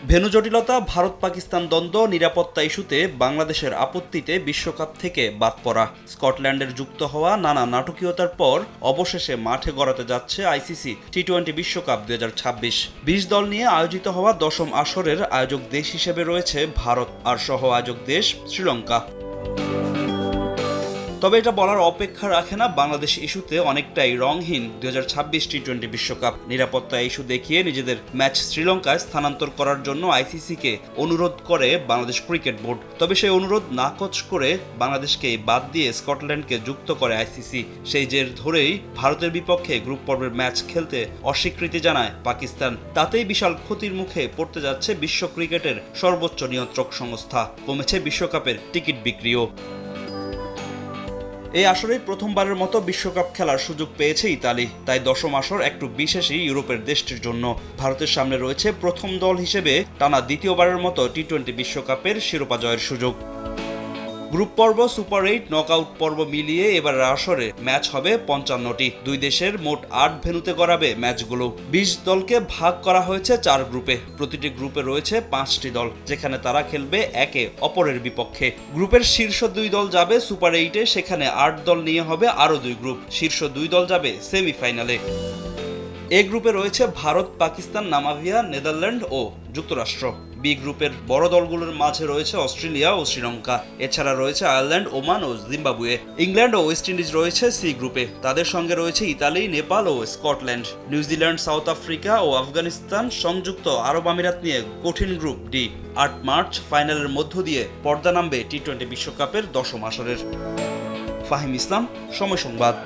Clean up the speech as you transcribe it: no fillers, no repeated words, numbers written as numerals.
Venue জটিলতা, ভারত পাকিস্তান দ্বন্দ্ব, নিরাপত্তা ইস্যুতে বাংলাদেশের আপত্তিতে বিশ্বকাপ থেকে বাদ পড়া, স্কটল্যান্ডের যুক্ত হওয়া নানা নাটকীয়তার পর অবশেষে মাঠে গড়াতে যাচ্ছে আইসিসি টি-20 বিশ্বকাপ 2026। 20 দল নিয়ে আয়োজিত হওয়া 10ম আসরের আয়োজক দেশ হিসেবে রয়েছে ভারত, আর সহ আয়োজক দেশ শ্রীলঙ্কা। তবে এটা বলার অপেক্ষা রাখে না বাংলাদেশ ইস্যুতে অনেকটাই রংহীন 2026 টি-20 বিশ্বকাপ। নিরাপত্তা ইস্যু দেখিয়ে নিজেদের ম্যাচ শ্রীলঙ্কায় স্থানান্তর করার জন্য আইসিসিকে অনুরোধ করে বাংলাদেশ ক্রিকেট বোর্ড। তবে সেই অনুরোধ নাকচ করে বাংলাদেশকে বাদ দিয়ে স্কটল্যান্ডকে যুক্ত করে আইসিসি। সেই জের ধরেই ভারতের বিপক্ষে গ্রুপ পর্বের ম্যাচ খেলতে অস্বীকৃতি জানায় পাকিস্তান। তাতেই বিশাল ক্ষতির মুখে পড়তে যাচ্ছে বিশ্ব ক্রিকেটের সর্বোচ্চ নিয়ন্ত্রক সংস্থা। কমেছে বিশ্বকাপের টিকিট বিক্রিও। এই আসরেই প্রথমবারের মতো বিশ্বকাপ খেলার সুযোগ পেয়েছে ইতালি। তাই 10ম আসর একটু বিশেষই ইউরোপের দেশটির জন্য। ভারতের সামনে রয়েছে প্রথম দল হিসেবে টানা দ্বিতীয়বারের মতো টি-20 বিশ্বকাপের শিরোপা জয়ের সুযোগ। গ্রুপ পর্ব, সুপার 8, নকআউট পর্ব মিলিয়ে এবারের আসরে ম্যাচ হবে 55টি। দুই দেশের মোট 8 ভেন্যুতে গড়াবে ম্যাচগুলো। 20 দলকে ভাগ করা হয়েছে 4 গ্রুপে। প্রতিটি গ্রুপে রয়েছে 5টি দল, যেখানে তারা খেলবে একে অপরের বিপক্ষে। গ্রুপের শীর্ষ 2 দল যাবে সুপার 8-এ, সেখানে 8 দল নিয়ে হবে আরও 2 গ্রুপ। শীর্ষ 2 দল যাবে সেমিফাইনালে। এ গ্রুপে রয়েছে ভারত, পাকিস্তান, নামাভিয়া, নেদারল্যান্ড ও যুক্তরাষ্ট্র। বি গ্রুপের বড় দলগুলোর মাঝে রয়েছে অস্ট্রেলিয়া ও শ্রীলঙ্কা। এছাড়া রয়েছে আয়ারল্যান্ড, ওমান ও জিম্বাবুয়ে। ইংল্যান্ড ও ওয়েস্ট ইন্ডিজ রয়েছে সি গ্রুপে। তাদের সঙ্গে রয়েছে ইতালি, নেপাল ও স্কটল্যান্ড। নিউজিল্যান্ড, সাউথ আফ্রিকা ও আফগানিস্তান, সংযুক্ত আরব আমিরাত নিয়ে কঠিন গ্রুপ ডি। 8 মার্চ ফাইনালের মধ্য দিয়ে পর্দা নামবে টি-20 বিশ্বকাপের 10ম আসরের। ফাহিম ইসলাম, সময় সংবাদ।